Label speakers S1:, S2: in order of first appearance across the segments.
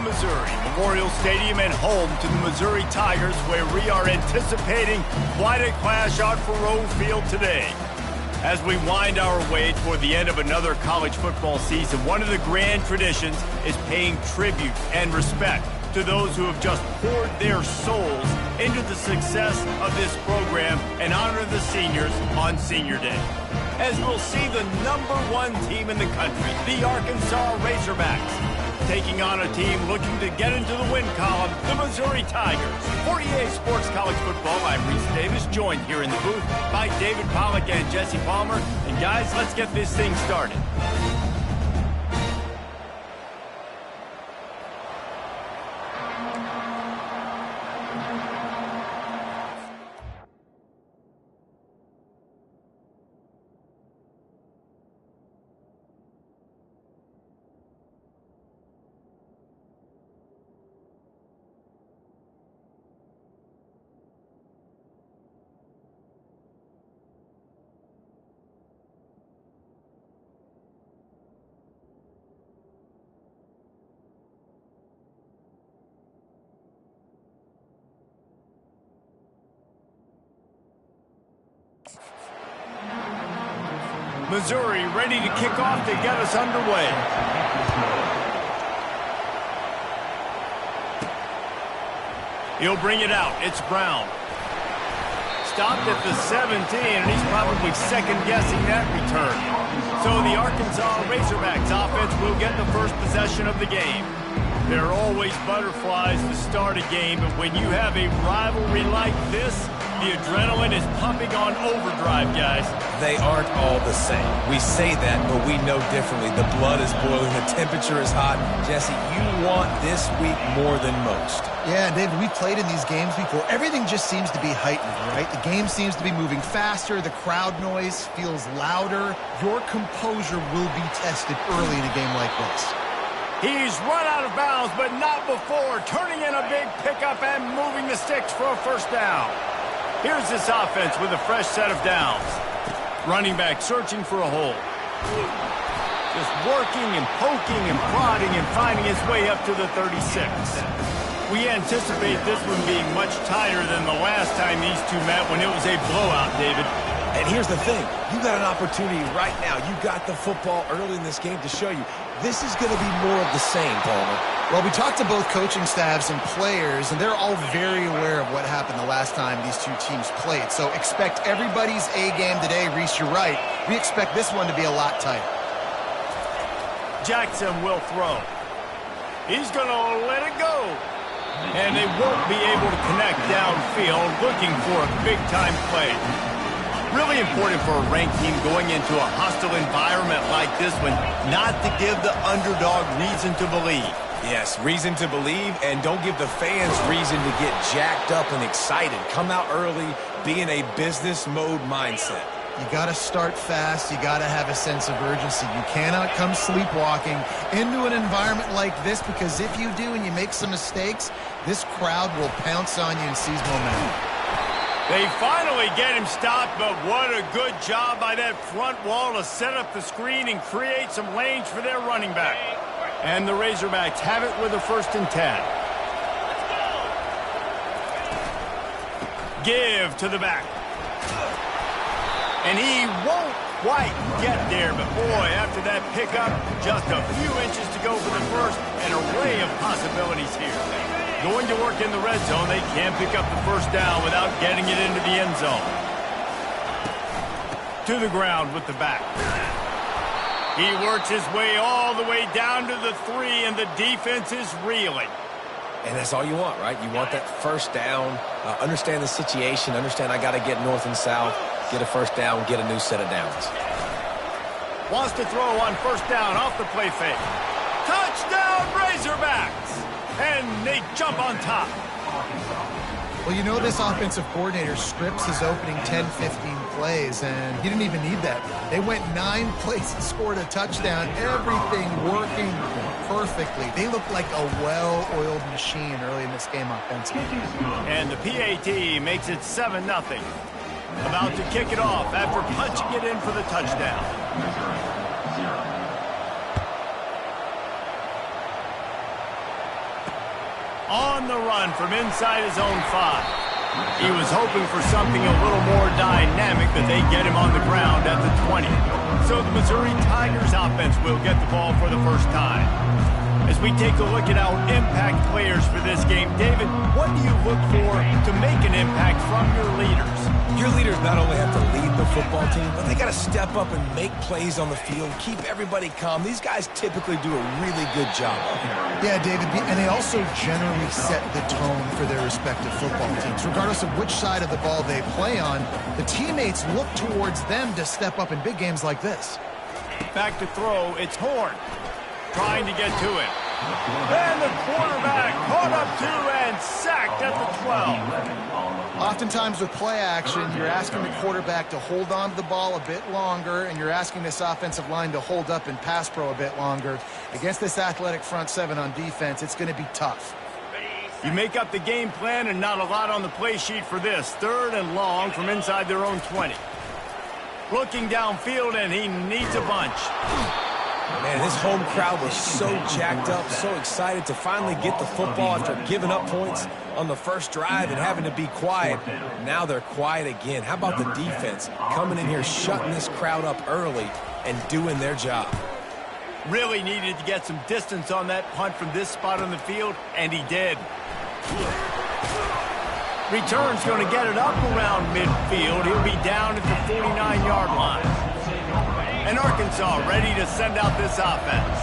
S1: Missouri, Memorial Stadium and home to the Missouri Tigers, where we are anticipating quite a clash on Faurot Field today. As we wind our way toward the end of another college football season, one of the grand traditions is paying tribute and respect to those who have just poured their souls into the success of this program and honor the seniors on Senior Day. As we'll see the #1 team in the country, the Arkansas Razorbacks, taking on a team looking to get into the win column, the Missouri Tigers. For EA Sports College Football, I'm Reese Davis, joined here in the booth by David Pollack and Jesse Palmer. And guys, let's get this thing started. Missouri ready to kick off to get us underway. He'll bring it out. It's Brown. Stopped at the 17, and he's probably second-guessing that return. So the Arkansas Razorbacks offense will get the first possession of the game. There are always butterflies to start a game, but when you have a rivalry like this, the adrenaline is pumping on overdrive, guys.
S2: They aren't all the same. We say that, but we know differently. The blood is boiling. The temperature is hot. Jesse, you want this week more than most.
S3: Yeah, David, we played in these games before. Everything just seems to be heightened, right? The game seems to be moving faster. The crowd noise feels louder. Your composure will be tested early in a game like this.
S1: He's run out of bounds, but not before. Turning in a big pickup and moving the sticks for a first down. Here's this offense with a fresh set of downs. Running back searching for a hole. Just working and poking and prodding and finding his way up to the 36. We anticipate this one being much tighter than the last time these two met when it was a blowout, David.
S2: And here's the thing. You got an opportunity right now. You got the football early in this game to show you. This is going to be more of the same, Palmer.
S3: Well, we talked to both coaching staffs and players, and they're all very aware of what happened the last time these two teams played. So expect everybody's A game today. Reese, you're right. We expect this one to be a lot tighter.
S1: Jackson will throw. He's going to let it go. And they won't be able to connect downfield, looking for a big-time play. Really important for a ranked team going into a hostile environment like this one, not to give the underdog reason to believe.
S2: Yes, reason to believe, and don't give the fans reason to get jacked up and excited. Come out early, be in a business mode mindset.
S3: You got to start fast. You got to have a sense of urgency. You cannot come sleepwalking into an environment like this, because if you do and you make some mistakes, this crowd will pounce on you and seize momentum.
S1: They finally get him stopped, but what a good job by that front wall to set up the screen and create some lanes for their running back. And the Razorbacks have it with a 1st and 10. Give to the back. And he won't quite get there, but boy, after that pickup, just a few inches to go for the first, an array of possibilities here. Going to work in the red zone, they can pick up the first down without getting it into the end zone. To the ground with the back. He works his way all the way down to the 3, and the defense is reeling.
S2: And that's all you want, right? You want that first down, understand the situation, understand I got to get north and south, get a first down, get a new set of downs.
S1: Wants to throw on first down off the play fake. Touchdown, Razorbacks! And they jump on top.
S3: Well, you know, this offensive coordinator scripts his opening 10, 15 plays, and he didn't even need that. They went 9 plays and scored a touchdown. Everything working perfectly. They look like a well-oiled machine early in this game offensively.
S1: And the PAT makes it 7-0. About to kick it off after punching it in for the touchdown. On the run from inside his own 5. He was hoping for something a little more dynamic, but they get him on the ground at the 20. So the Missouri Tigers offense will get the ball for the first time. As we take a look at our impact players for this game, David, what do you look for to make an impact from your leaders?
S2: Your leaders not only have to lead the football team, but they got to step up and make plays on the field, keep everybody calm. These guys typically do a really good job of it.
S3: Yeah, David, and they also generally set the tone for their respective football teams. Regardless of which side of the ball they play on, the teammates look towards them to step up in big games like this.
S1: Back to throw, it's Horn. Trying to get to it. And the quarterback caught up to and sacked at the 12.
S3: Oftentimes with play action, you're asking the quarterback to hold on to the ball a bit longer, and you're asking this offensive line to hold up in pass pro a bit longer. Against this athletic front 7 on defense, it's going to be tough.
S1: You make up the game plan and not a lot on the play sheet for this. 3rd and long from inside their own 20. Looking downfield, and he needs a bunch.
S2: Man, this home crowd was so jacked up, so excited to finally get the football after giving up points on the first drive and having to be quiet. Now they're quiet again. How about the defense coming in here, shutting this crowd up early and doing their job?
S1: Really needed to get some distance on that punt from this spot on the field, and he did. Return's going to get it up around midfield. He'll be down at the 49-yard line. And Arkansas ready to send out this offense.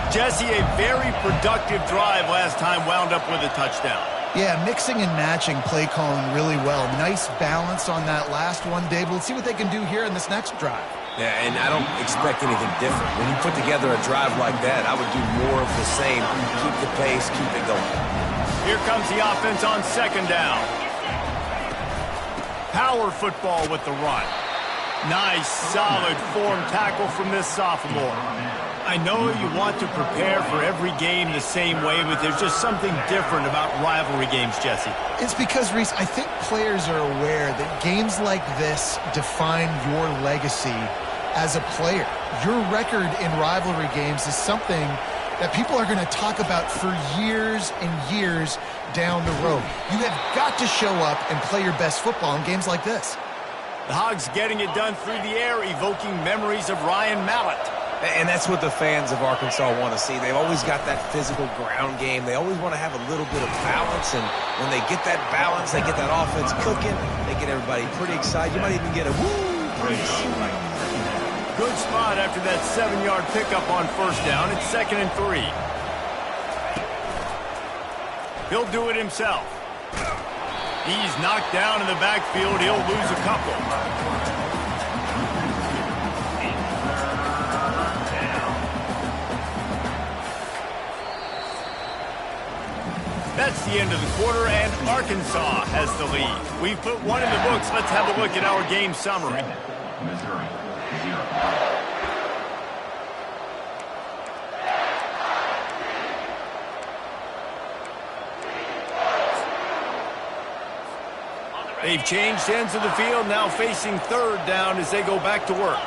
S1: Jesse, a very productive drive last time, wound up with a touchdown.
S3: Yeah, mixing and matching play calling really well. Nice balance on that last one, David. Let's see what they can do here in this next drive.
S2: Yeah, and I don't expect anything different. When you put together a drive like that, I would do more of the same. Keep the pace, keep it going.
S1: Here comes the offense on 2nd down. Power football with the run. Nice, solid form tackle from this sophomore. I know you want to prepare for every game the same way, but there's just something different about rivalry games, Jesse.
S3: It's because, Reese, I think players are aware that games like this define your legacy as a player. Your record in rivalry games is something that people are going to talk about for years and years down the road. You have got to show up and play your best football in games like this.
S1: The Hogs getting it done through the air, evoking memories of Ryan Mallett.
S2: And that's what the fans of Arkansas want to see. They've always got that physical ground game. They always want to have a little bit of balance, and when they get that balance, they get that offense cooking, they get everybody pretty excited. You might even get a woo brace.
S1: Good spot after that 7-yard pickup on 1st down. It's 2nd and 3. He'll do it himself. He's knocked down in the backfield. He'll lose a couple. That's the end of the quarter, and Arkansas has the lead. We've put one in the books. Let's have a look at our game summary.
S4: Missouri, 0.
S1: They've changed ends of the field, now facing 3rd down as they go back to work.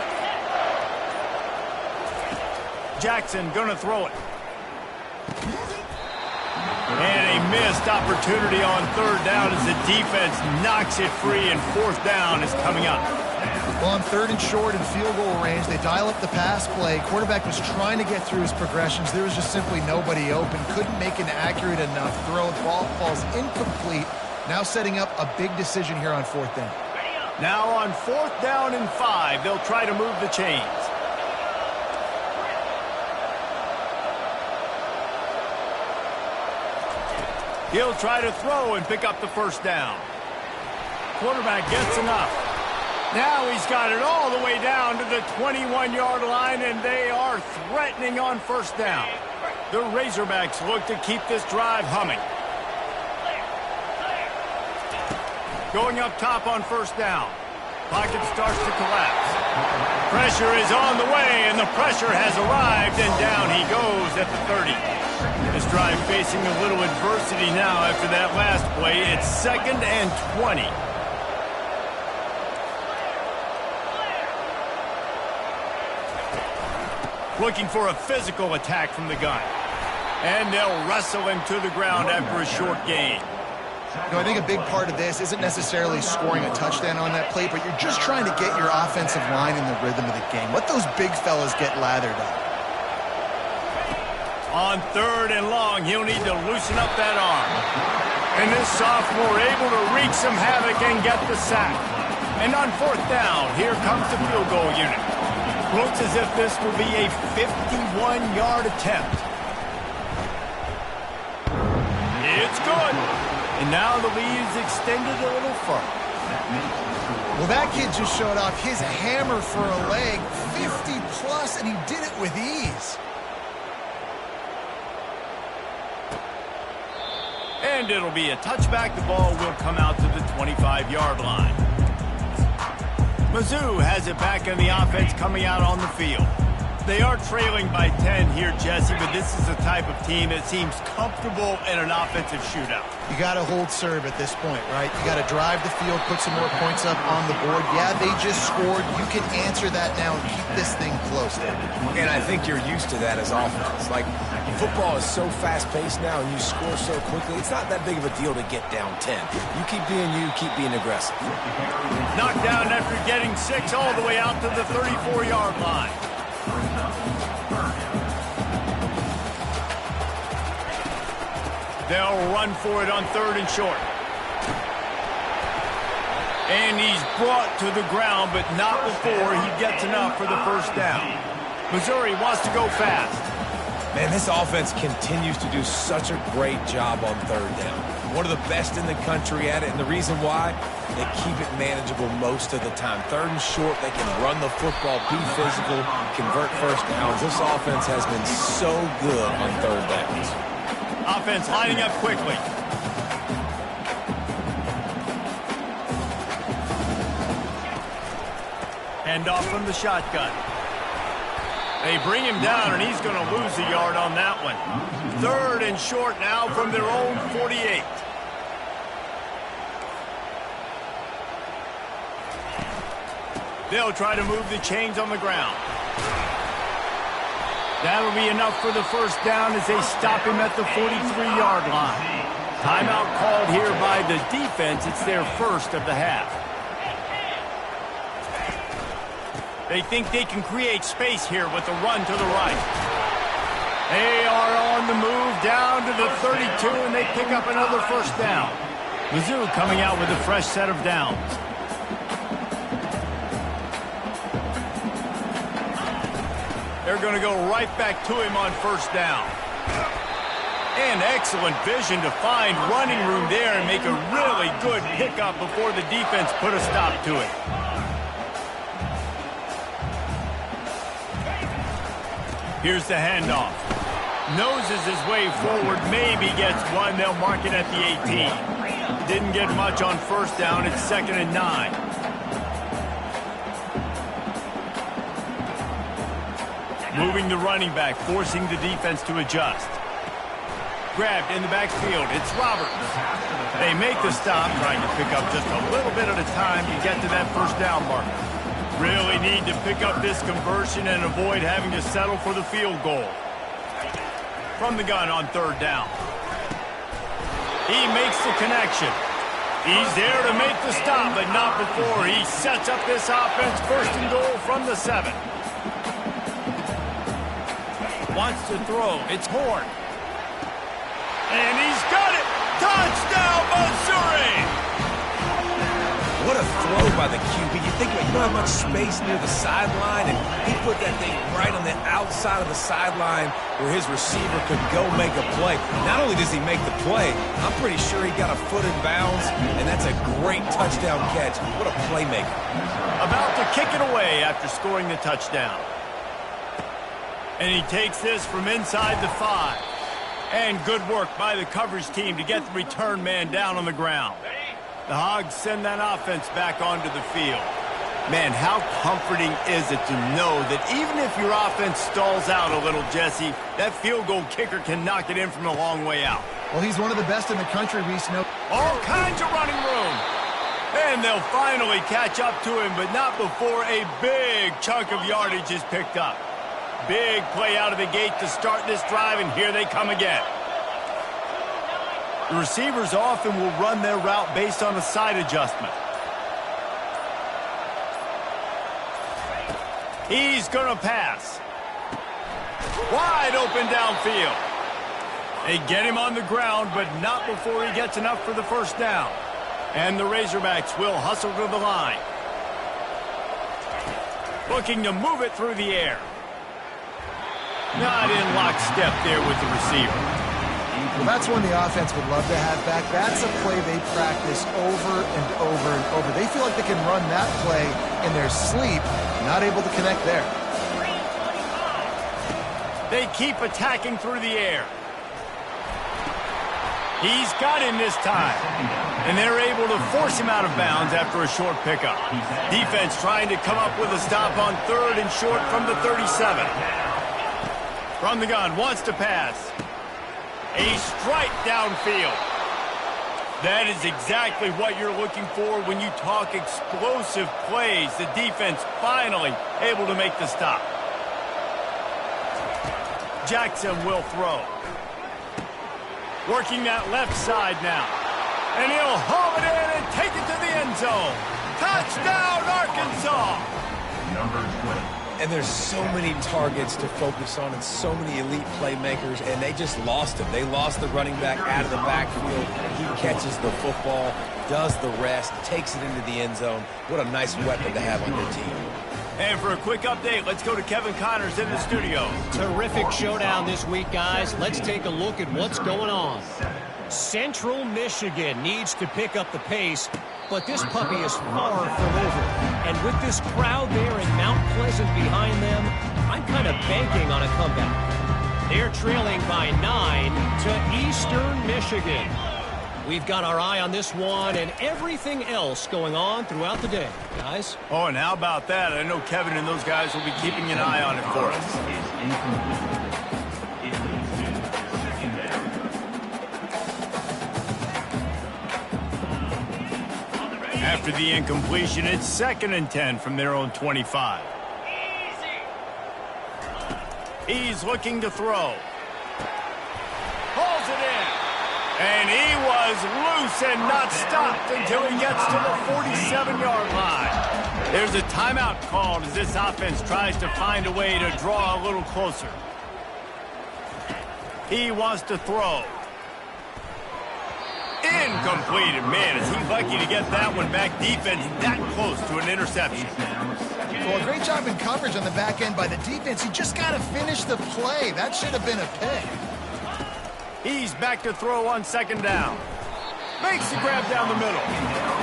S1: Jackson gonna throw it. And a missed opportunity on 3rd down as the defense knocks it free, and 4th down is coming up.
S3: Well, on 3rd and short and field goal range, they dial up the pass play. Quarterback was trying to get through his progressions. There was just simply nobody open. Couldn't make an accurate enough throw. The ball falls incomplete. Now setting up a big decision here on 4th down.
S1: Now on 4th down and 5, they'll try to move the chains. He'll try to throw and pick up the 1st down. Quarterback gets enough. Now he's got it all the way down to the 21-yard line, and they are threatening on 1st down. The Razorbacks look to keep this drive humming. Going up top on 1st down. Pocket starts to collapse. Pressure is on the way, and the pressure has arrived, and down he goes at the 30. This drive facing a little adversity now after that last play. It's 2nd and 20. Looking for a physical attack from the gun. And they'll wrestle him to the ground after a short gain.
S3: You know, I think a big part of this isn't necessarily scoring a touchdown on that play, but you're just trying to get your offensive line in the rhythm of the game. Let those big fellas get lathered up.
S1: On 3rd and long, he'll need to loosen up that arm. And this sophomore able to wreak some havoc and get the sack. And on 4th down, here comes the field goal unit. Looks as if this will be a 51-yard attempt. It's good. And now the lead is extended a little further.
S3: Well, that kid just showed off his hammer for a leg, 50-plus, and he did it with ease.
S1: And it'll be a touchback. The ball will come out to the 25-yard line. Mizzou has it back in the offense coming out on the field. They are trailing by 10 here, Jesse, but this is the type of team that seems comfortable in an offensive shootout.
S3: You got to hold serve at this point, right? You got to drive the field, put some more points up on the board. Yeah, they just scored. You can answer that now and keep this thing close.
S2: And I think you're used to that as offense. Like, football is so fast-paced now and you score so quickly, it's not that big of a deal to get down 10. You keep being aggressive.
S1: Knocked down after getting 6 all the way out to the 34-yard line. They'll run for it on 3rd and short. And he's brought to the ground, but not before he gets enough for the first down. Missouri wants to go fast.
S2: Man, this offense continues to do such a great job on 3rd down. One of the best in the country at it, and the reason why, they keep it manageable most of the time. 3rd and short, they can run the football, be physical, convert first downs. This offense has been so good on 3rd downs.
S1: Offense lining up quickly. Hand off from the shotgun. They bring him down, and he's going to lose a yard on that one. 3rd and short now from their own 48. They'll try to move the chains on the ground. That'll be enough for the first down as they stop him at the 43-yard line. Timeout called here by the defense. It's their first of the half. They think they can create space here with the run to the right. They are on the move down to the 32, and they pick up another first down. Mizzou coming out with a fresh set of downs. They're going to go right back to him on first down. And excellent vision to find running room there and make a really good pickup before the defense put a stop to it. Here's the handoff. Noses his way forward, maybe gets one. They'll mark it at the 18. Didn't get much on first down. It's 2nd and 9. Moving the running back, forcing the defense to adjust. Grabbed in the backfield. It's Roberts. They make the stop, trying to pick up just a little bit at a time to get to that first down marker. Really need to pick up this conversion and avoid having to settle for the field goal. From the gun on 3rd down. He makes the connection. He's there to make the stop, but not before he sets up this offense. 1st and goal from the 7. Wants to throw. It's Horn. And he's got it. Touchdown, Missouri!
S2: What a throw by the QB. You think about it, you don't have much space near the sideline, and he put that thing right on the outside of the sideline where his receiver could go make a play. Not only does he make the play, I'm pretty sure he got a foot in bounds, and that's a great touchdown catch. What a playmaker.
S1: About to kick it away after scoring the touchdown. And he takes this from inside the 5. And good work by the coverage team to get the return man down on the ground. The Hogs send that offense back onto the field. Man, how comforting is it to know that even if your offense stalls out a little, Jesse, that field goal kicker can knock it in from a long way out.
S3: Well, he's one of the best in the country, Reese.
S1: All kinds of running room. And they'll finally catch up to him, but not before a big chunk of yardage is picked up. Big play out of the gate to start this drive, and here they come again. The receivers often will run their route based on a side adjustment. He's going to pass. Wide open downfield. They get him on the ground, but not before he gets enough for the first down. And the Razorbacks will hustle to the line. Looking to move it through the air. Not in lockstep there with the receiver.
S3: Well, that's one the offense would love to have back. That's a play they practice over and over and over. They feel like they can run that play in their sleep, not able to connect there.
S1: They keep attacking through the air. He's got him this time. And they're able to force him out of bounds after a short pickup. Defense trying to come up with a stop on 3rd and short from the 37. From the gun, wants to pass. A strike downfield. That is exactly what you're looking for when you talk explosive plays. The defense finally able to make the stop. Jackson will throw. Working that left side now. And he'll haul it in and take it to the end zone. Touchdown, Arkansas!
S4: Number 20.
S2: And there's so many targets to focus on and so many elite playmakers, and they just lost him. They lost the running back out of the backfield. He catches the football, does the rest, takes it into the end zone. What a nice weapon to have on your team.
S1: And for a quick update, let's go to Kevin Connors in the studio.
S5: Terrific showdown this week, guys. Let's take a look at what's going on. Central Michigan needs to pick up the pace, but this puppy is far from over. And with this crowd there in Mount Pleasant behind them, I'm kind of banking on a comeback. They're trailing by 9 to Eastern Michigan. We've got our eye on this one and everything else going on throughout the day, guys.
S1: Oh, and how about that? I know Kevin and those guys will be keeping an eye on it for us. After the incompletion, it's 2nd and 10 from their own 25. He's looking to throw. Pulls it in. And he was loose and not stopped until he gets to the 47-yard line. There's a timeout called as this offense tries to find a way to draw a little closer. He wants to throw. Incomplete. Man, is he lucky to get that one back. Defense that close to an interception.
S3: Well, a great job in coverage on the back end by the defense. He just got to finish the play. That should have been a pick.
S1: He's back to throw on 2nd down. Makes the grab down the middle.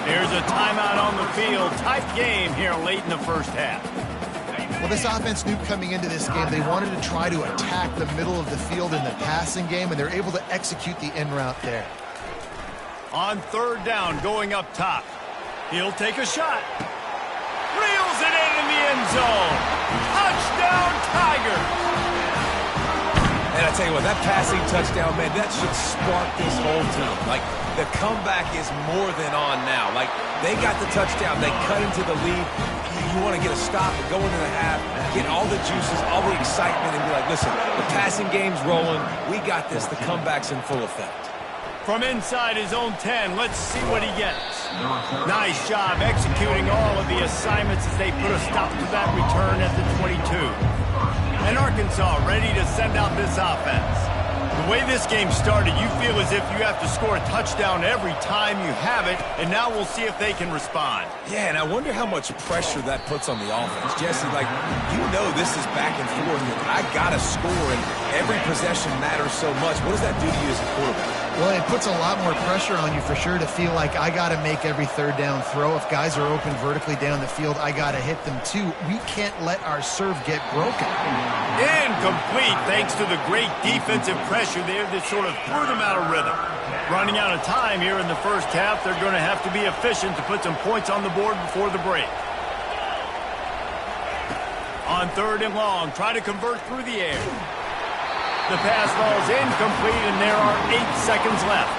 S1: There's a timeout on the field. Tight game here late in the first half.
S3: Well, this offense knew coming into this game they wanted to try to attack the middle of the field in the passing game, and they're able to execute the in route there.
S1: On 3rd down, going up top. He'll take a shot. Reels it in the end zone. Touchdown, Tigers!
S2: And I tell you what, that passing touchdown, man, that should spark this whole team. Like, the comeback is more than on now. Like, they got the touchdown. They cut into the lead. You want to get a stop and go into the half, get all the juices, all the excitement, and be like, listen, the passing game's rolling. We got this. The comeback's in full effect.
S1: From inside his own 10, let's see what he gets. Nice job executing all of the assignments as they put a stop to that return at the 22. And Arkansas ready to send out this offense. The way this game started, you feel as if you have to score a touchdown every time you have it, and now we'll see if they can respond.
S2: Yeah, and I wonder how much pressure that puts on the offense. Jesse, like, you know this is back and forth, and I got to score, and every possession matters so much. What does that do to you as a quarterback?
S3: Well, it puts a lot more pressure on you for sure to feel like I got to make every 3rd down throw. If guys are open vertically down the field, I got to hit them too. We can't let our serve get broken.
S1: Incomplete thanks to the great defensive pressure there that sort of threw them out of rhythm. Running out of time here in the first half, they're going to have to be efficient to put some points on the board before the break. On 3rd and long, try to convert through the air. The pass ball's incomplete, and there are 8 seconds left.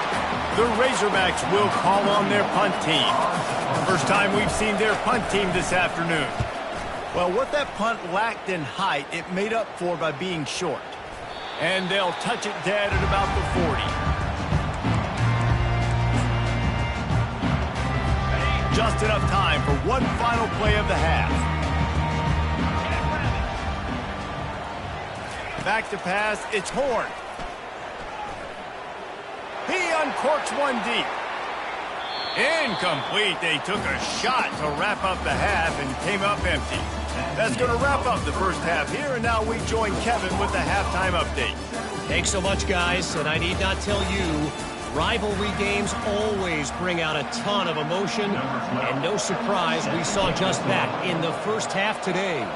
S1: The Razorbacks will call on their punt team. First time we've seen their punt team this afternoon. Well, what that punt lacked in height, it made up for by being short. And they'll touch it dead at about the 40. Just enough time for one final play of the half. Back to pass, it's Horn. He uncorks one deep. Incomplete. They took a shot to wrap up the half and came up empty. That's going to wrap up the first half here, and now we join Kevin with the halftime update.
S5: Thanks so much, guys, and I need not tell you, rivalry games always bring out a ton of emotion, and no surprise, we saw just that in the first half today.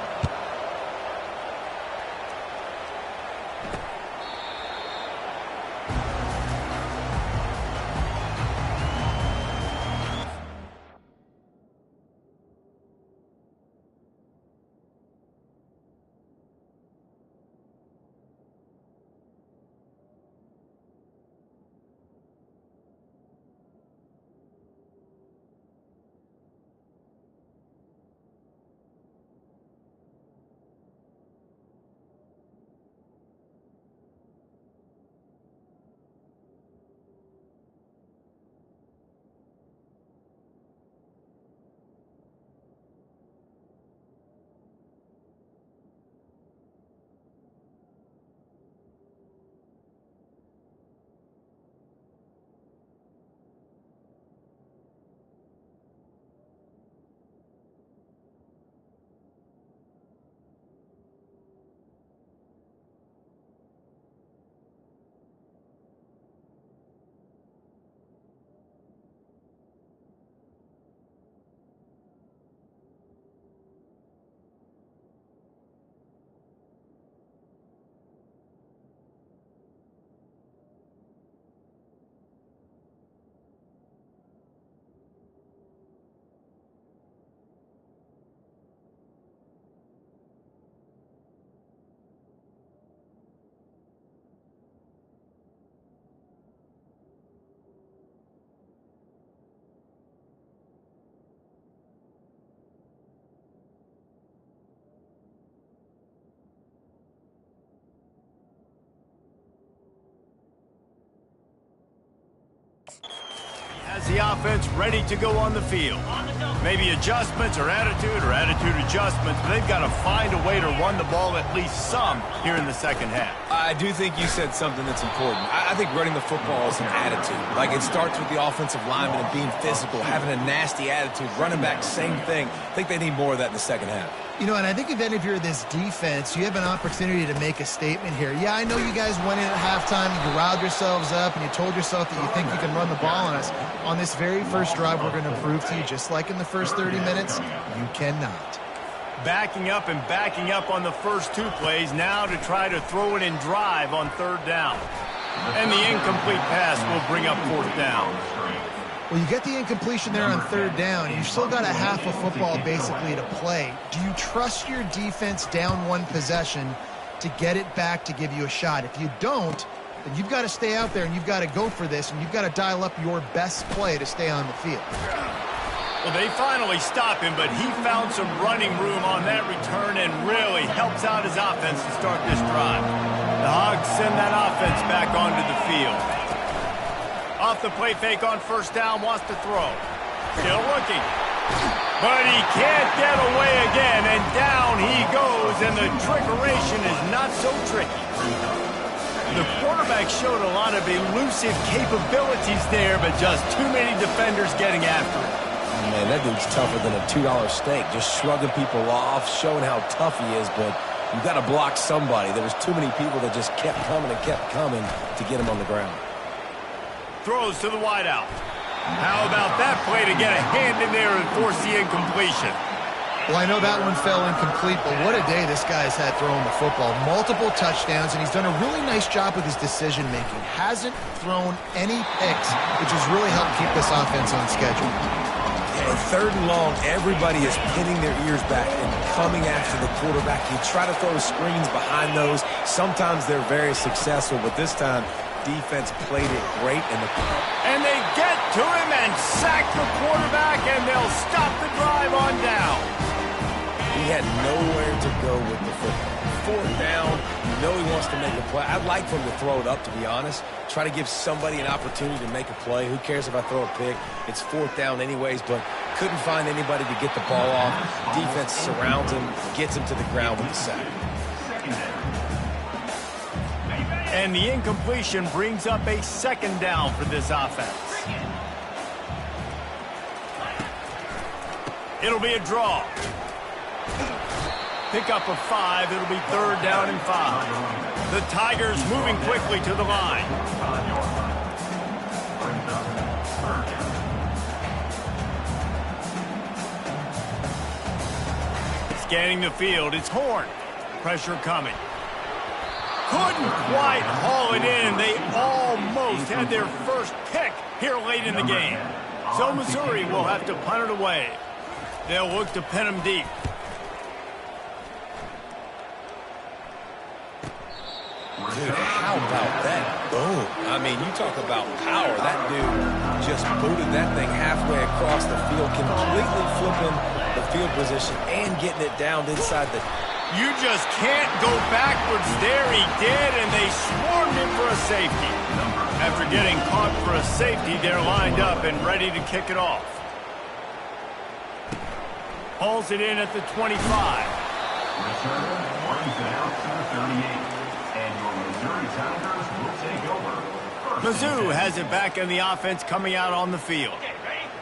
S1: Has the offense ready to go on the field. Maybe adjustments or attitude adjustments, but they've got to find a way to run the ball at least some here in the second half.
S2: I do think you said something that's important. I think running the football is an attitude. Like, it starts with the offensive lineman and being physical, having a nasty attitude. Running back, same thing. I think they need more of that in the second half.
S3: You know, and I think if you're this defense, you have an opportunity to make a statement here. Yeah, I know you guys went in at halftime, you riled yourselves up, and you told yourself that you think you can run the ball on us. On this very first drive, we're going to prove to you, just like in the first 30 minutes, you cannot.
S1: Backing up and backing up on the first two plays, now to try to throw it in drive on third down. And the incomplete pass will bring up fourth down.
S3: Well, you get the incompletion there on third down. You've still got a half of football basically to play. Do you trust your defense down one possession to get it back to give you a shot? If you don't, then you've got to stay out there and you've got to go for this, and you've got to dial up your best play to stay on the field.
S1: Well, they finally stop him, but he found some running room on that return and really helps out his offense to start this drive. The Hogs send that offense back onto the field. Off the play fake on first down, wants to throw. Still looking. But he can't get away again, and down he goes, and the trickeration is not so tricky. The quarterback showed a lot of elusive capabilities there, but just too many defenders getting after him.
S2: Man, that dude's tougher than a $2 steak, just shrugging people off, showing how tough he is, but you've got to block somebody. There was too many people that just kept coming to get him on the ground.
S1: Throws to the wideout. How about that play to get a hand in there and force the incompletion?
S3: Well, I know that one fell incomplete, but what a day this guy's had throwing the football. Multiple touchdowns, and he's done a really nice job with his decision-making. Hasn't thrown any picks, which has really helped keep this offense on schedule.
S2: Yeah, third and long, everybody is pinning their ears back and coming after the quarterback. You try to throw screens behind those. Sometimes they're very successful, but this time, defense played it great.
S1: And they get to him and sack the quarterback, and they'll stop the drive on down.
S2: He had nowhere to go with the football. Fourth down, you know he wants to make a play. I'd like for him to throw it up, to be honest. Try to give somebody an opportunity to make a play. Who cares if I throw a pick? It's fourth down anyways, but couldn't find anybody to get the ball off. Defense surrounds him, gets him to the ground with the sack.
S1: And the incompletion brings up a second down for this offense. It'll be a draw. Pick up of 5. It'll be third down and 5. The Tigers moving quickly to the line. Scanning the field, it's Horn. Pressure coming. Couldn't quite haul it in. They almost had their first pick here late in the game. So Missouri will have to punt it away. They'll look to pin him deep.
S2: Dude, how about that? Boom. I mean, you talk about power. That dude just booted that thing halfway across the field, completely flipping the field position and getting it down inside the...
S1: You just can't go backwards there. He did, and they swarmed him for a safety. After getting caught for a safety, they're lined up and ready to kick it off. Hauls it in at the 25.
S4: Return brings it out to the 38. And your Missouri Tigers will take over.
S1: Mizzou has it back in the offense coming out on the field.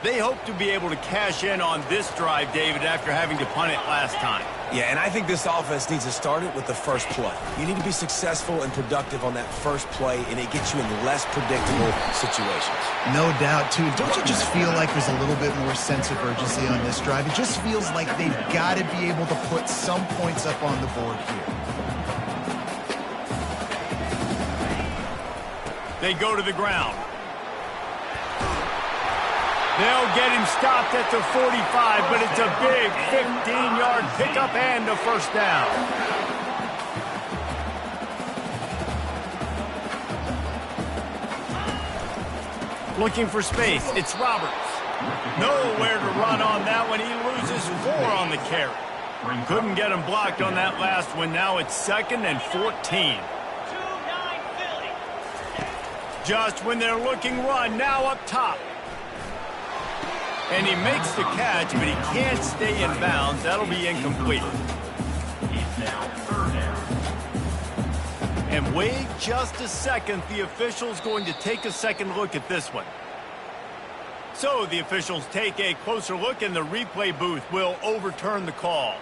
S1: They hope to be able to cash in on this drive, David, after having to punt it last time.
S2: Yeah, and I think this offense needs to start it with the first play. You need to be successful and productive on that first play, and it gets you in less predictable situations.
S3: No doubt, too. Don't you just feel like there's a little bit more sense of urgency on this drive? It just feels like they've got to be able to put some points up on the board here.
S1: They go to the ground. They'll get him stopped at the 45, but it's a big 15-yard pickup and a first down. Looking for space. It's Roberts. Nowhere to run on that one. He loses 4 on the carry. Couldn't get him blocked on that last one. Now it's 2nd and 14. Just when they're looking run, now up top. And he makes the catch, but he can't stay in bounds. That'll be incomplete.
S4: It's now third down.
S1: And wait just a second. The official's going to take a second look at this one. So the officials take a closer look, and the replay booth will overturn the call.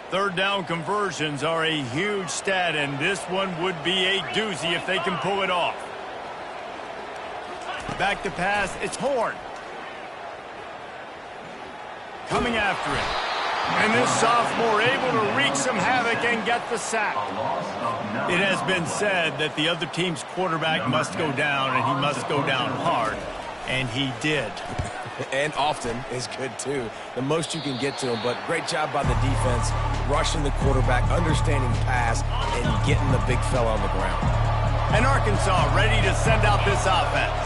S1: Third down conversions are a huge stat, and this one would be a doozy if they can pull it off. Back to pass, it's Horn. Coming after it. And this sophomore able to wreak some havoc and get the sack. It has been said that the other team's quarterback must go down, and he must go down hard. And he did.
S2: And often is good, too. The most you can get to him, but great job by the defense, rushing the quarterback, understanding pass, and getting the big fella on the ground.
S1: And Arkansas ready to send out this offense.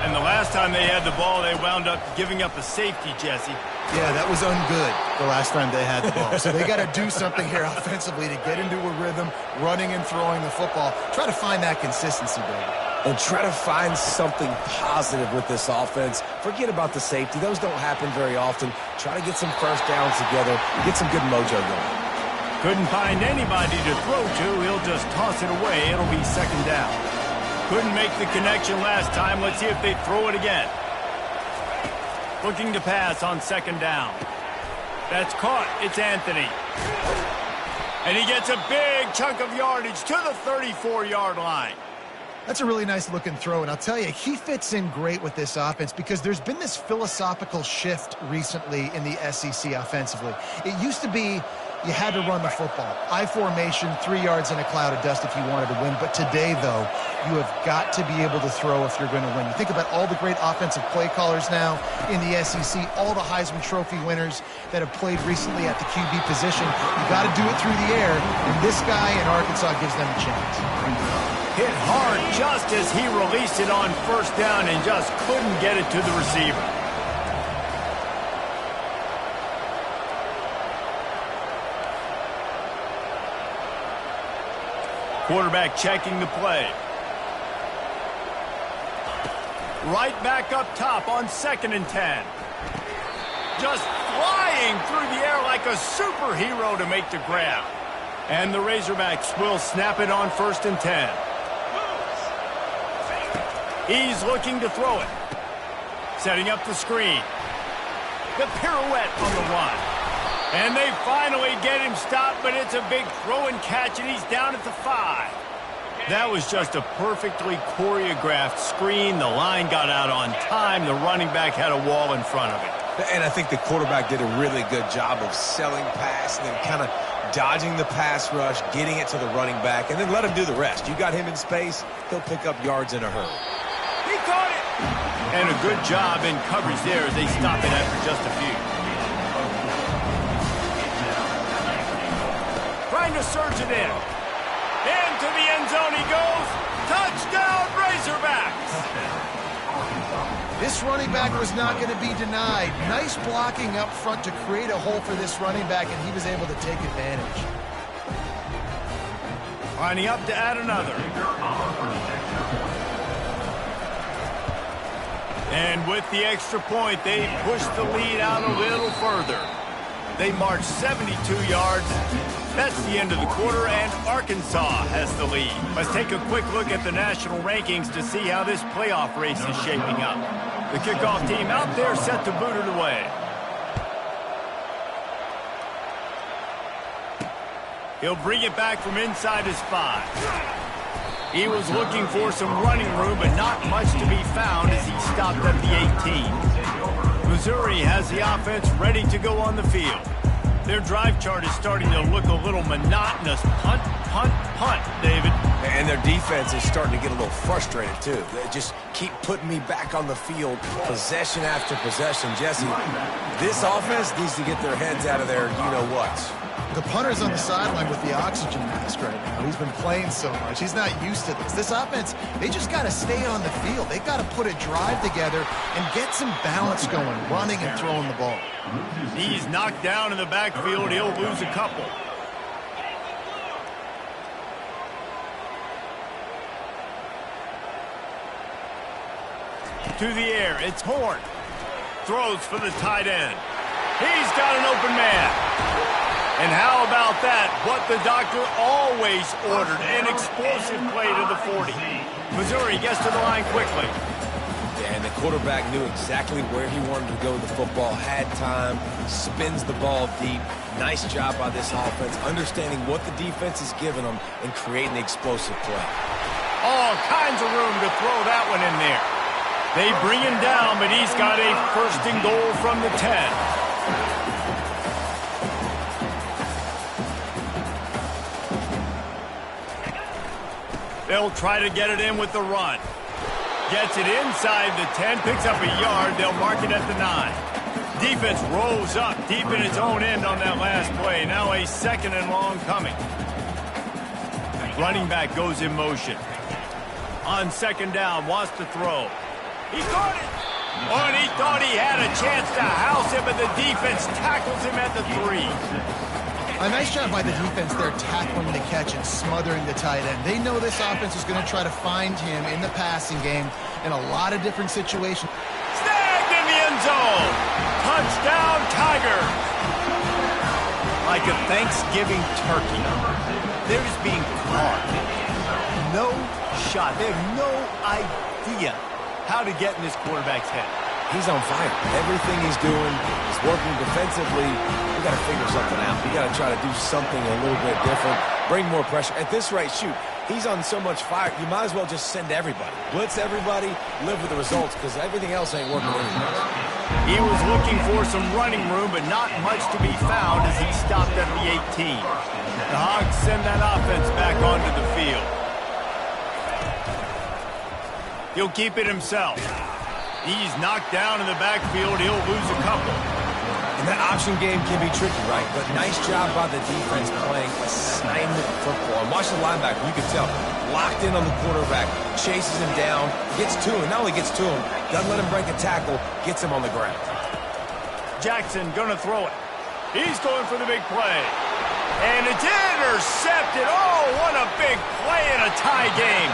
S1: And the last time they had the ball, they wound up giving up a safety, Jesse.
S3: Yeah, that was ungood the last time they had the ball. So they got to do something here offensively to get into a rhythm, running and throwing the football. Try to find that consistency, baby.
S2: And try to find something positive with this offense. Forget about the safety. Those don't happen very often. Try to get some first downs together, get some good mojo going.
S1: Couldn't find anybody to throw to. He'll just toss it away. It'll be second down. Couldn't make the connection last time. Let's see if they throw it again. Looking to pass on second down. That's caught. It's Anthony. And he gets a big chunk of yardage to the 34-yard line.
S3: That's a really nice looking throw, and I'll tell you, he fits in great with this offense because there's been this philosophical shift recently in the SEC offensively. It used to be you had to run the football. I formation, 3 yards in a cloud of dust if you wanted to win. But today, though, you have got to be able to throw if you're going to win. You think about all the great offensive play callers now in the SEC, all the Heisman Trophy winners that have played recently at the QB position. You got to do it through the air, and this guy in Arkansas gives them a chance.
S1: Hit hard just as he released it on first down and just couldn't get it to the receiver. Quarterback checking the play. Right back up top on 2nd and 10. Just flying through the air like a superhero to make the grab. And the Razorbacks will snap it on 1st and 10. He's looking to throw it. Setting up the screen. The pirouette on the run. And they finally get him stopped, but it's a big throw and catch, and he's down at the 5. That was just a perfectly choreographed screen. The line got out on time. The running back had a wall in front of it.
S2: And I think the quarterback did a really good job of selling pass and then kind of dodging the pass rush, getting it to the running back, and then let him do the rest. You got him in space, he'll pick up yards in a hurry.
S1: He caught it! And a good job in coverage there as they stop it after just a few. Trying to surge it in. Into the end zone he goes. Touchdown, Razorbacks!
S3: This running back was not going to be denied. Nice blocking up front to create a hole for this running back, and he was able to take advantage.
S1: Lining up to add another. And with the extra point, they push the lead out a little further. They march 72 yards. That's the end of the quarter, and Arkansas has the lead. Let's take a quick look at the national rankings to see how this playoff race is shaping up. The kickoff team out there set to boot it away. He'll bring it back from inside his 5. He was looking for some running room, but not much to be found as he stopped at the 18. Missouri has the offense ready to go on the field. Their drive chart is starting to look a little monotonous. Punt, punt, punt, David.
S2: And their defense is starting to get a little frustrated, too. They just keep putting me back on the field, possession after possession. Jesse, this offense needs to get their heads out of their you-know-whats.
S3: The punter's on the sideline with the oxygen mask right now. He's been playing so much. He's not used to this. This offense, they just got to stay on the field. They got to put a drive together and get some balance going, running and throwing the ball.
S1: He's knocked down in the backfield. He'll lose a couple. To the air, it's Horn. Throws for the tight end. He's got an open man. And how about that? What the doctor always ordered, an explosive play to the 40. Missouri gets to the line quickly.
S2: And the quarterback knew exactly where he wanted to go with the football, had time, spins the ball deep. Nice job by this offense, understanding what the defense is giving them and creating the explosive play.
S1: All kinds of room to throw that one in there. They bring him down, but he's got a 1st and goal from the 10. They'll try to get it in with the run. Gets it inside the 10, picks up a yard. They'll mark it at the 9. Defense rolls up deep in its own end on that last play. Now a 2nd and long coming. Running back goes in motion. On 2nd down, wants to throw. He caught it. Oh, and he thought he had a chance to house him, but the defense tackles him at the 3.
S3: A nice job by the defense there, tackling the catch and smothering the tight end. They know this offense is going to try to find him in the passing game in a lot of different situations.
S1: Snagged in the end zone. Touchdown, Tigers. Like a Thanksgiving turkey. They're just being carved. No shot. They have no idea how to get in this quarterback's head.
S2: He's on fire. Everything he's doing is working defensively. We got to figure something out. We got to try to do something a little bit different. Bring more pressure. At this rate, shoot, he's on so much fire, you might as well just send everybody. Blitz everybody, live with the results, because everything else ain't working anymore.
S1: He was looking for some running room, but not much to be found as he stopped at the 18. The Hogs send that offense back onto the field. He'll keep it himself. He's knocked down in the backfield. He'll lose a couple.
S2: And that option game can be tricky, right? But nice job by the defense playing assignment football. And watch the linebacker. You can tell. Locked in on the quarterback. Chases him down. Gets to him. Not only gets to him, doesn't let him break a tackle. Gets him on the ground.
S1: Jackson gonna throw it. He's going for the big play. And it's intercepted. Oh, what a big play in a tie game.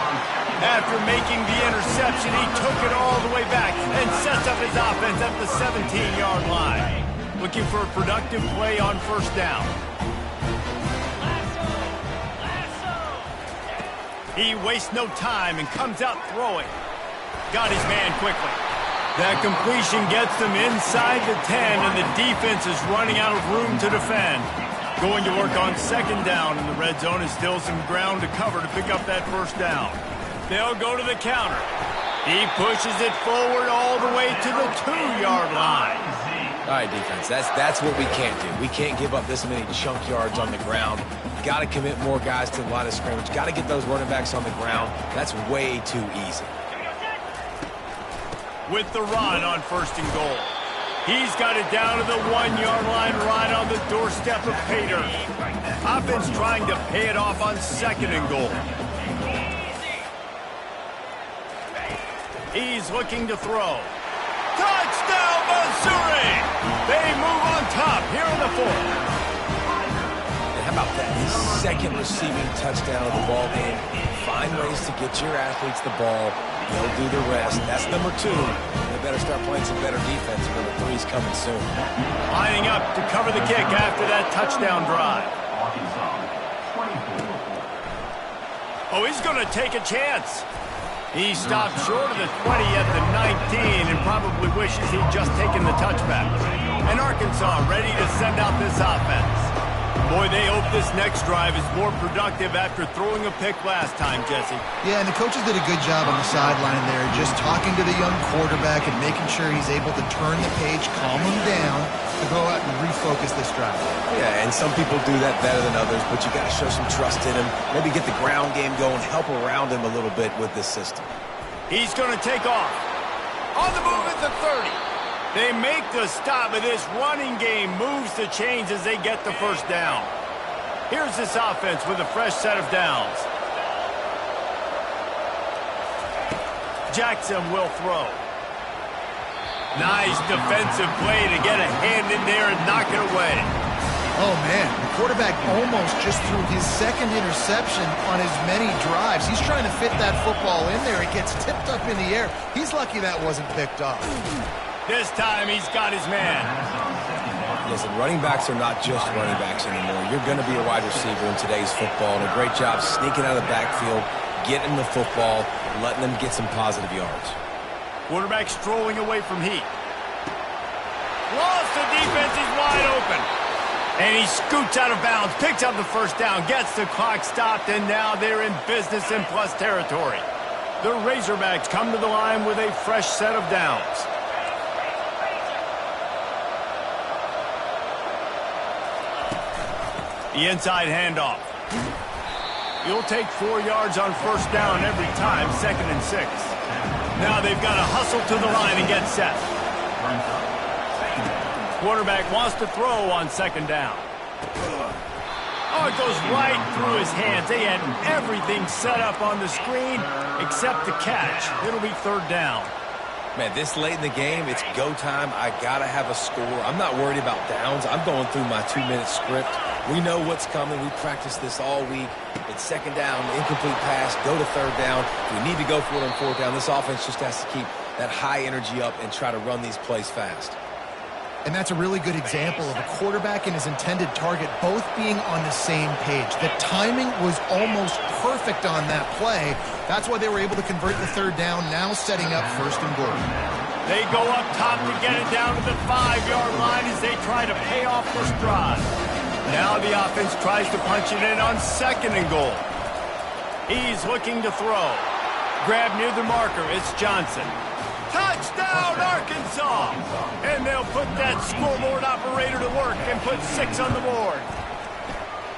S1: After making the interception, he took it all the way back and sets up his offense at the 17-yard line. Looking for a productive play on first down. He wastes no time and comes out throwing. Got his man quickly. That completion gets them inside the 10, and the defense is running out of room to defend. Going to work on second down, and the red zone is still some ground to cover to pick up that first down. They'll go to the counter. He pushes it forward all the way to the 2-yard line.
S2: All right, defense, that's what we can't do. We can't give up this many chunk yards on the ground. Got to commit more guys to the line of scrimmage. Got to get those running backs on the ground. That's way too easy.
S1: With the run on first and goal. He's got it down to the 1-yard line right on the doorstep of Pater. Offense trying to pay it off on second and goal. He's looking to throw. Touchdown, Missouri! They move on top here in the fourth.
S2: And how about that? His second receiving touchdown of the ball game. Find ways to get your athletes the ball. They'll do the rest. That's number 2. They better start playing some better defense. Number 3's coming soon.
S1: Lining up to cover the kick after that touchdown drive. Oh, he's going to take a chance. He stopped short of the 20 at the 19 and probably wishes he'd just taken the touchback. And Arkansas ready to send out this offense. Boy, they hope this next drive is more productive after throwing a pick last time, Jesse.
S3: Yeah, and the coaches did a good job on the sideline there, just talking to the young quarterback and making sure he's able to turn the page, calm him down, to go out and refocus this drive.
S2: Yeah, and some people do that better than others, but you got to show some trust in him. Maybe get the ground game going, help around him a little bit with this system.
S1: He's going to take off. On the move at the 30. They make the stop, but this running game moves the chains as they get the first down. Here's this offense with a fresh set of downs. Jackson will throw. Nice defensive play to get a hand in there and knock it away.
S3: Oh, man, the quarterback almost just threw his second interception on as many drives. He's trying to fit that football in there. It gets tipped up in the air. He's lucky that wasn't picked off.
S1: This time he's got his man.
S2: Listen, running backs are not just running backs anymore. You're going to be a wide receiver in today's football, and a great job sneaking out of the backfield, getting the football, letting them get some positive yards.
S1: Quarterback strolling away from heat. Lost, the defense is wide open. And he scoots out of bounds, picks up the first down, gets the clock stopped, and now they're in business in plus territory. The Razorbacks come to the line with a fresh set of downs. The inside handoff. He'll take 4 yards on first down every time, 2nd and 6. Now they've got to hustle to the line and get set. Quarterback wants to throw on second down. Oh, it goes right through his hands. They had everything set up on the screen except the catch. It'll be third down.
S2: Man, this late in the game, it's go time. I got to have a score. I'm not worried about downs. I'm going through my 2-minute script. We know what's coming. We practiced this all week. It's second down, incomplete pass, go to third down. We need to go for it on fourth down. This offense just has to keep that high energy up and try to run these plays fast.
S3: And that's a really good example of a quarterback and his intended target both being on the same page. The timing was almost perfect on that play. That's why they were able to convert the third down, now setting up first and goal.
S1: They go up top to get it down to the 5-yard line as they try to pay off this drive. Now the offense tries to punch it in on second and goal. He's looking to throw. Grab near the marker. It's Johnson. Touchdown, Arkansas! And they'll put that scoreboard operator to work and put 6 on the board.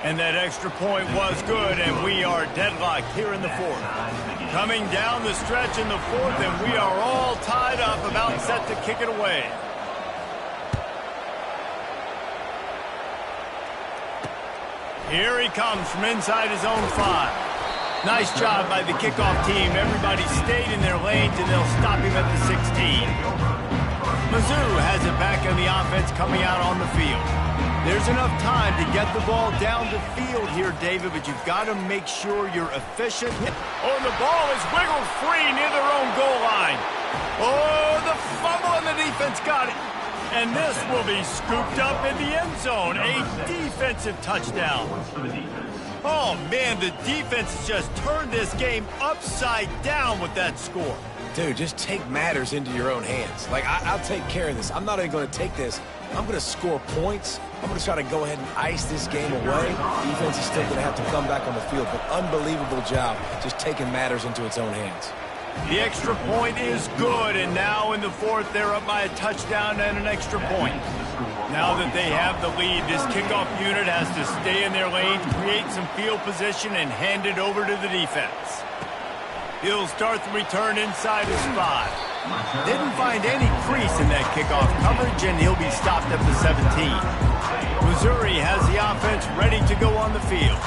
S1: And that extra point was good, and we are deadlocked here in the fourth. Coming down the stretch in the fourth, and we are all tied up, about set to kick it away. Here he comes from inside his own 5. Nice job by the kickoff team. Everybody stayed in their lanes, and they'll stop him at the 16. Mizzou has it back on the offense coming out on the field. There's enough time to get the ball down the field here, David, but you've got to make sure you're efficient. Oh, and the ball is wiggled free near their own goal line. Oh, the fumble, and the defense got it. And this will be scooped up in the end zone. A defensive touchdown. Oh, man, the defense has just turned this game upside down with that score.
S2: Dude, just take matters into your own hands. Like, I'll take care of this. I'm not even going to take this. I'm going to score points. I'm going to try to go ahead and ice this game away. Defense is still going to have to come back on the field, but unbelievable job just taking matters into its own hands.
S1: The extra point is good, and now in the 4th, they're up by a touchdown and an extra point. Now that they have the lead, this kickoff unit has to stay in their lane, create some field position, and hand it over to the defense. He'll start the return inside his 5. Didn't find any crease in that kickoff coverage, and he'll be stopped at the 17. Missouri has the offense ready to go on the field.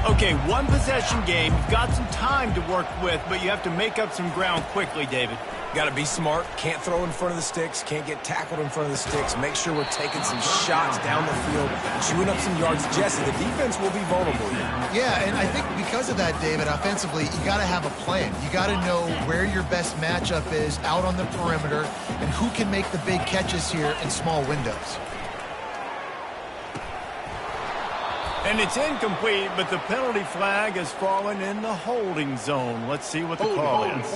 S1: Okay, one possession game. You've got some time to work with, but you have to make up some ground quickly, David.
S2: Got to be smart. Can't throw in front of the sticks. Can't get tackled in front of the sticks. Make sure we're taking some shots down the field, chewing up some yards. Jesse, the defense will be vulnerable here.
S3: Yeah, and I think because of that, David, offensively, you got to have a plan. You got to know where your best matchup is out on the perimeter and who can make the big catches here in small windows.
S1: And it's incomplete, but the penalty flag has fallen in the holding zone. Let's see what the call is.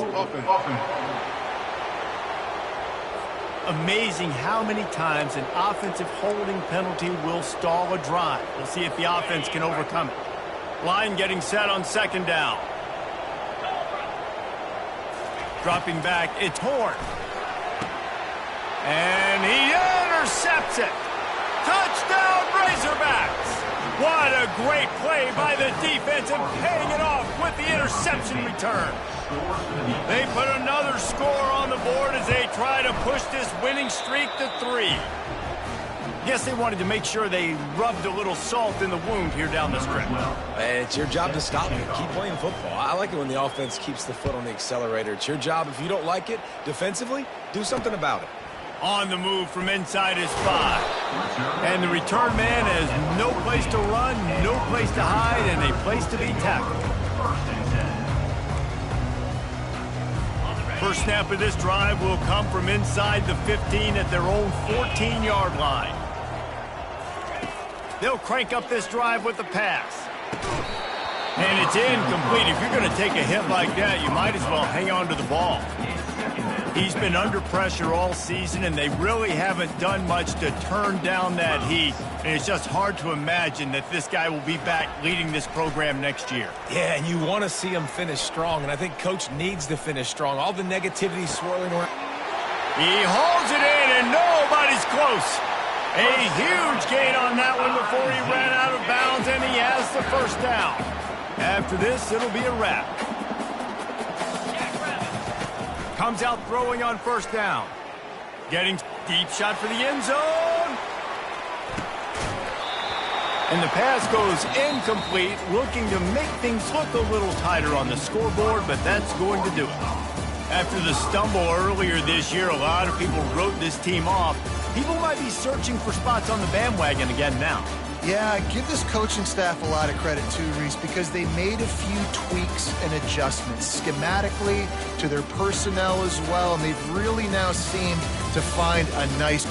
S1: Amazing how many times an offensive holding penalty will stall a drive. We'll see if the offense can overcome it. Line getting set on 2nd down. Dropping back, it's Horn. And he intercepts it. Touchdown, Razorbacks! What a great play by the defense and paying it off with the interception return. They put another score on the board as they try to push this winning streak to 3. Guess they wanted to make sure they rubbed a little salt in the wound here down the stretch.
S2: It's your job to stop it. Keep playing football. I like it when the offense keeps the foot on the accelerator. It's your job. If you don't like it defensively, do something about it.
S1: On the move from inside his 5. And the return man has no place to run, no place to hide, and a place to be tackled. First snap of this drive will come from inside the 15 at their own 14-yard line. They'll crank up this drive with the pass. And it's incomplete. If you're going to take a hit like that, you might as well hang on to the ball. He's been under pressure all season, and they really haven't done much to turn down that heat. And it's just hard to imagine that this guy will be back leading this program next year.
S2: Yeah, and you want to see him finish strong, and I think Coach needs to finish strong. All the negativity swirling around.
S1: He holds it in, and nobody's close. A huge gain on that one before he ran out of bounds, and he has the first down. After this, it'll be a wrap. Comes out throwing on 1st down. Getting deep shot for the end zone. And the pass goes incomplete, looking to make things look a little tighter on the scoreboard, but that's going to do it. After the stumble earlier this year, a lot of people wrote this team off. People might be searching for spots on the bandwagon again now.
S3: Yeah, give this coaching staff a lot of credit too, Reese, because they made a few tweaks and adjustments schematically to their personnel as well, and they've really now seemed to find a nice